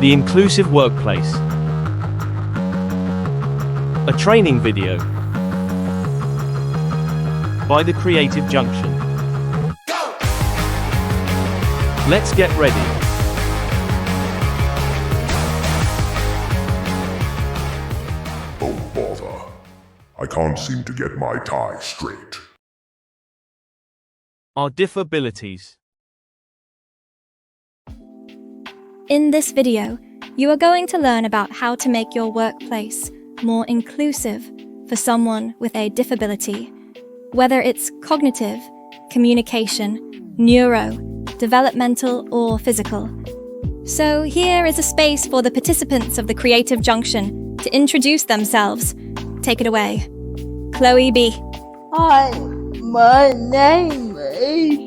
The Inclusive Workplace. A training video by the Creative Junction. Let's get ready. Oh bother. I can't seem to get my tie straight. Our diffabilities. In this video, you are going to learn about how to make your workplace more inclusive for someone with a diffability, whether it's cognitive, communication, neuro, developmental, or physical. So here is a space for the participants of the Creative Junction to introduce themselves. Take it away. Chloe B. Hi, my name is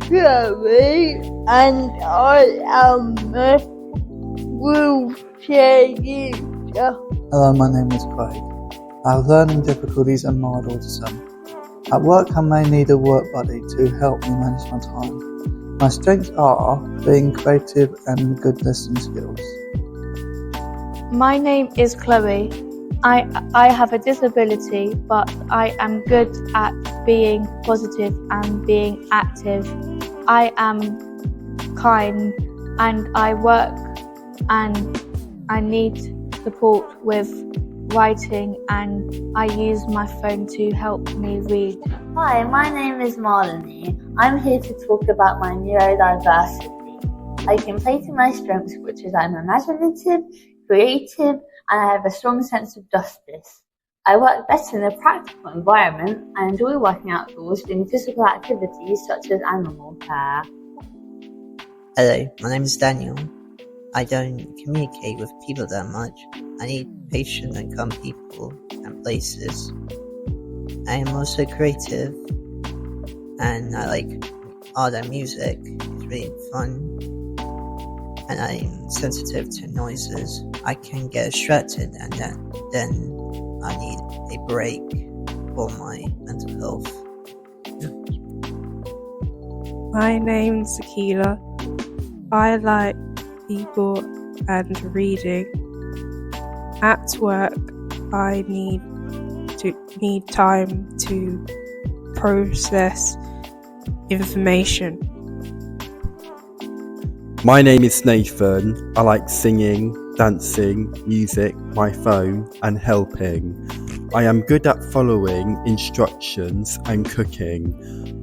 Chloe and I am a wheelchair user. Hello, my name is Craig. I have learning difficulties and mild autism. At work, I may need a work buddy to help me manage my time. My strengths are being creative and good listening skills. My name is Chloe. I have a disability, but I am good at being positive and being active. I am kind and I work and I need support with writing and I use my phone to help me read. Hi, my name is Marlene. I'm here to talk about my neurodiversity. I can play to my strengths, which is I'm imaginative, creative, and I have a strong sense of justice. I work best in a practical environment and enjoy working outdoors doing physical activities such as animal care. Hello, my name is Daniel. I don't communicate with people that much. I need patient and calm people and places. I am also creative and I like art and music. It's really fun. And I'm sensitive to noises. I can get distracted and then I need a break for my mental health. My name's Akila. I like people and reading. At work, I need time to process information. My name is Nathan. I like singing, dancing, music, my phone, and helping. I am good at following instructions and cooking.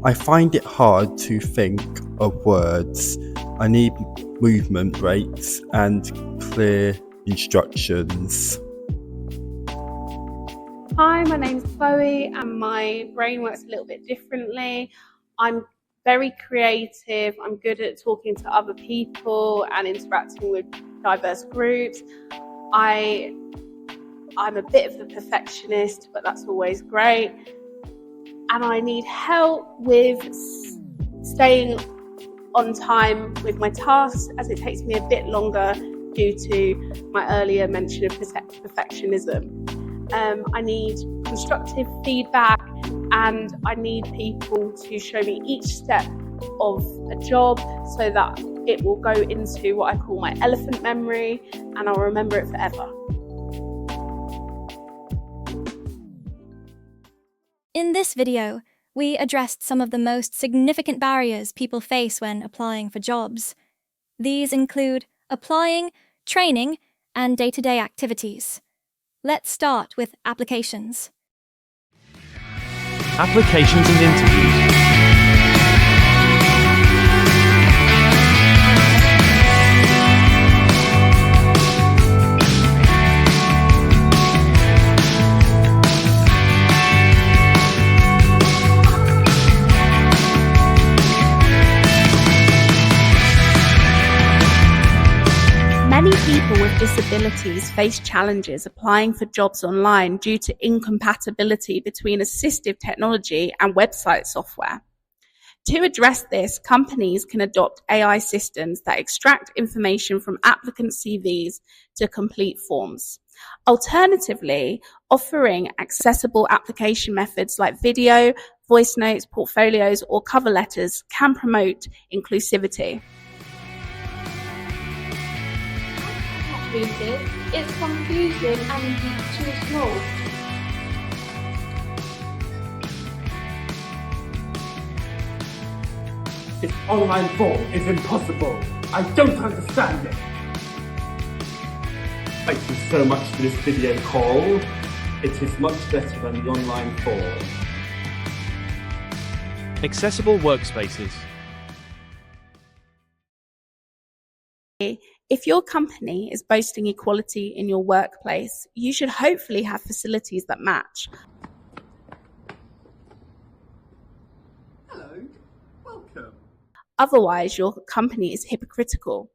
I find it hard to think of words. I need movement breaks and clear instructions. Hi, my name's Chloe and my brain works a little bit differently. I'm very creative. I'm good at talking to other people and interacting with diverse groups. I'm a bit of a perfectionist, but that's always great. And I need help with staying on time with my tasks as it takes me a bit longer due to my earlier mention of perfectionism. I need constructive feedback and I need people to show me each step of a job so that it will go into what I call my elephant memory and I'll remember it forever. In this video, we addressed some of the most significant barriers people face when applying for jobs. These include applying, training, and day-to-day activities. Let's start with applications. Applications and interviews. Many people with disabilities face challenges applying for jobs online due to incompatibility between assistive technology and website software. To address this, companies can adopt AI systems that extract information from applicant CVs to complete forms. Alternatively, offering accessible application methods like video, voice notes, portfolios, or cover letters can promote inclusivity. inclusive, it's confusing and indeed too small. This online form is impossible. I don't understand it. Thank you so much for this video call. It is much better than the online form. Accessible workspaces. If your company is boasting equality in your workplace, you should hopefully have facilities that match. Hello, welcome. Otherwise, your company is hypocritical.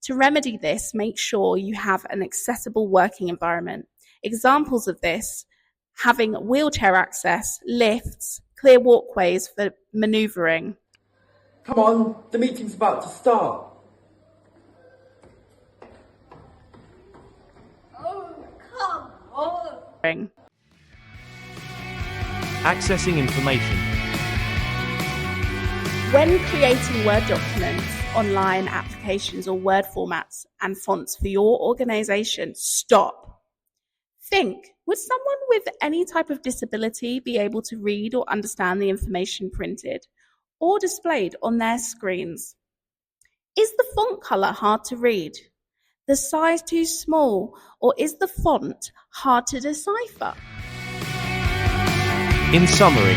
To remedy this, make sure you have an accessible working environment. Examples of this: having wheelchair access, lifts, clear walkways for manoeuvring. Come on, the meeting's about to start. Oh, come on. Accessing information. When creating Word documents, online applications or Word formats and fonts for your organisation, stop. Think, would someone with any type of disability be able to read or understand the information printed or displayed on their screens? Is the font colour hard to read? The size too small? Or is the font hard to decipher? In summary,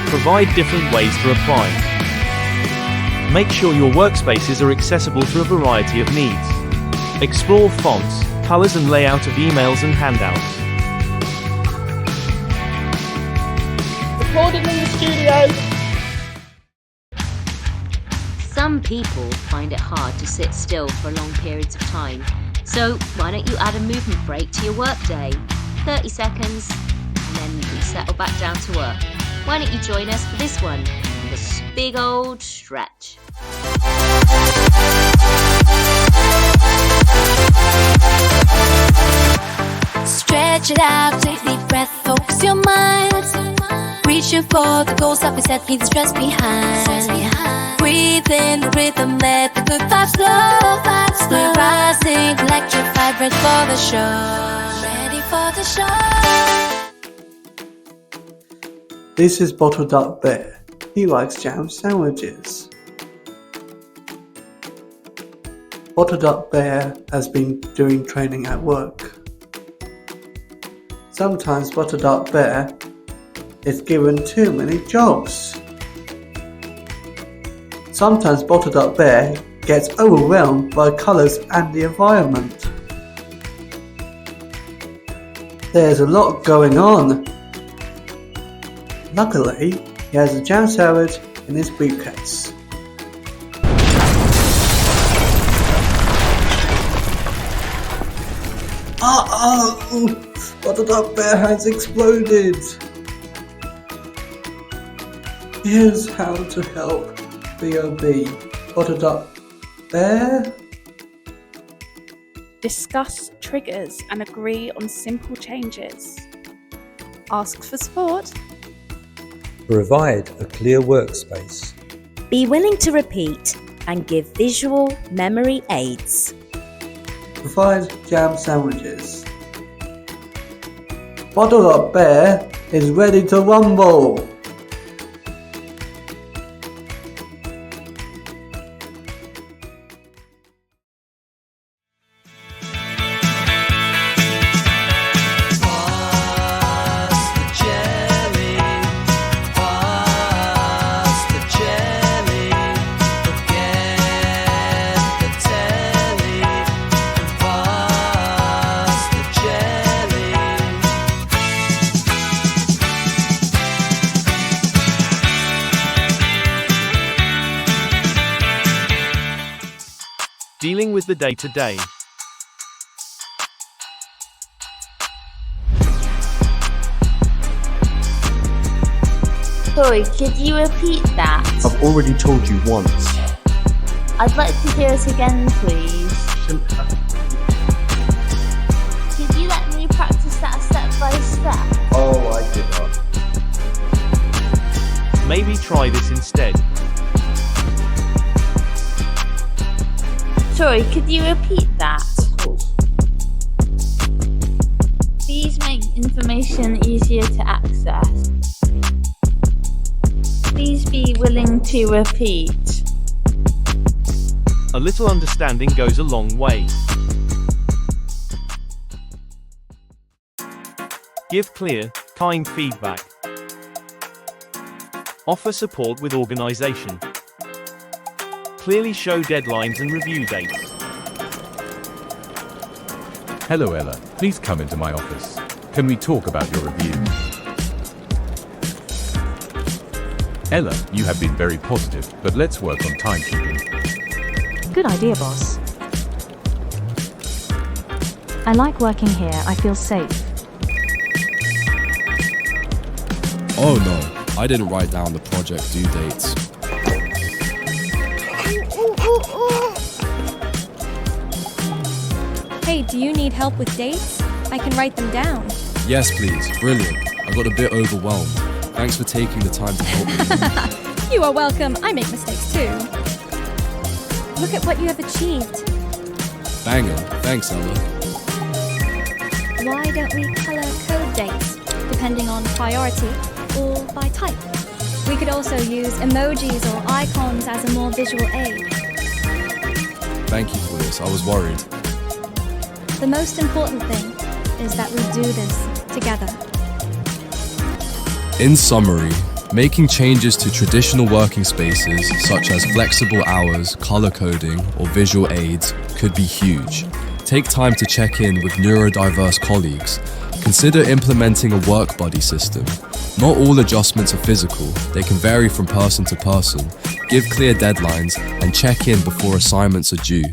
provide different ways to apply. Make sure your workspaces are accessible to a variety of needs. Explore fonts, colors and layout of emails and handouts. Recording in the studio. Some people find it hard to sit still for long periods of time. So why don't you add a movement break to your workday? 30 seconds, and then you settle back down to work. Why don't you join us for this one, this big old stretch. Stretch it out, take a deep breath, focus your mind. Reaching for the goals that we set, leave the stress behind. Breathe in the rhythm, let the good vibes flow. We're rising, electrified, ready for the show. Ready for the show. This is Bottled Up Bear. He likes jam sandwiches. Bottled Up Bear has been doing training at work. Sometimes Bottled Up Bear is given too many jobs. Sometimes Bottled Up Bear gets overwhelmed by colours and the environment. There's a lot going on. Luckily, he has a jam sandwich in his briefcase. Uh-oh! Bottled Up Bear has exploded! Here's how to help B.O.B. Bottled Up Bear. Discuss triggers and agree on simple changes. Ask for support. Provide a clear workspace. Be willing to repeat and give visual memory aids. Provide jam sandwiches. Bottled Up Bear is ready to rumble. Dealing with the day-to-day. Sorry, could you repeat that? I've already told you once. I'd like to hear it again, please. Could you let me practice that step by step? Oh, I give up. Maybe try this instead. Sorry, could you repeat that? Please make information easier to access. Please be willing to repeat. A little understanding goes a long way. Give clear, kind feedback. Offer support with organization. Clearly show deadlines and review dates. Hello Ella, please come into my office. Can we talk about your review? Ella, you have been very positive, but let's work on timekeeping. Good idea, boss. I like working here. I feel safe. Oh no, I didn't write down the project due dates. Hey, do you need help with dates? I can write them down. Yes, please. Brilliant. I got a bit overwhelmed. Thanks for taking the time to help me. You are welcome. I make mistakes too. Look at what you have achieved. Banging. Thanks, Ella. Why don't we color code dates, depending on priority or by type? We could also use emojis or icons as a more visual aid. Thank you for this. I was worried. The most important thing is that we do this together. In summary, making changes to traditional working spaces such as flexible hours, color coding, or visual aids could be huge. Take time to check in with neurodiverse colleagues. Consider implementing a work buddy system. Not all adjustments are physical, they can vary from person to person. Give clear deadlines and check in before assignments are due.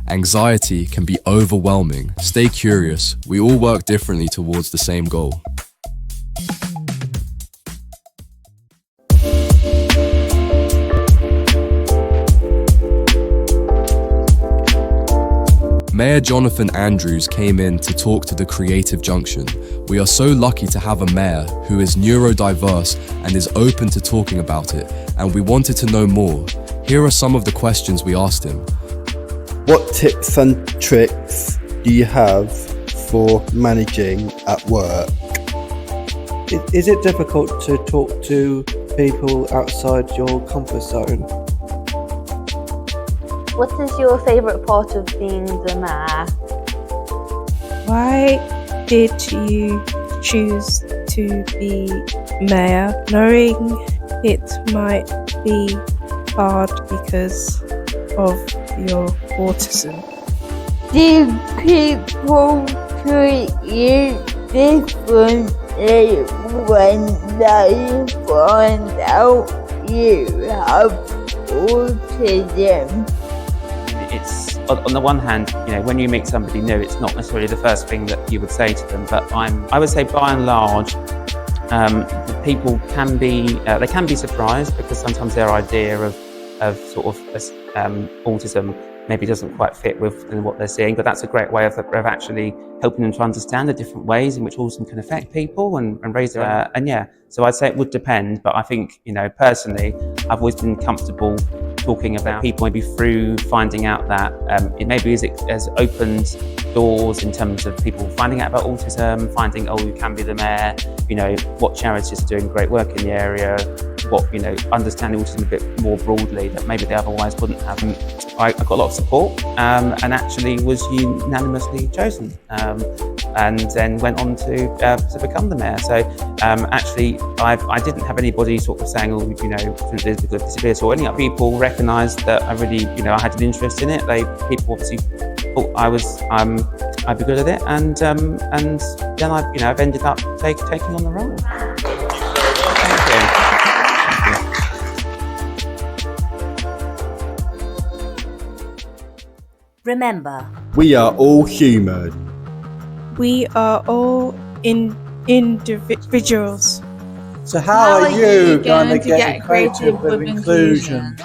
Anxiety can be overwhelming. Stay curious. We all work differently towards the same goal. Mayor Jonathan Andrews came in to talk to the Creative Junction. We are so lucky to have a mayor who is neurodiverse and is open to talking about it, and we wanted to know more. Here are some of the questions we asked him. What tips and tricks do you have for managing at work? Is it difficult to talk to people outside your comfort zone? What is your favourite part of being the mayor? Why did you choose to be mayor, knowing it might be hard because of your autism? Do people treat you differently when they find out you have autism? It's on the one hand, when you meet somebody new, it's not necessarily the first thing that you would say to them. But I would say, by and large, people can be surprised because sometimes their idea of sort of autism maybe doesn't quite fit with what they're seeing. But that's a great way of actually helping them to understand the different ways in which autism can affect people and raise their So I'd say it would depend. But I think personally, I've always been comfortable talking about people maybe through finding out that it maybe has opened doors in terms of people finding out about autism, finding, you can be the mayor, what charities are doing great work in the area, understanding autism a bit more broadly that maybe they otherwise wouldn't have. I got a lot of support and actually was unanimously chosen and then went on to become the mayor. So actually I didn't have anybody sort of saying, there's a good disability or any other people recognised that I really, I had an interest in it. People obviously thought I'd be good at it, and then I've ended up taking on the role. Remember, we are all human. We are all individuals. So how are you going to get creative with inclusion?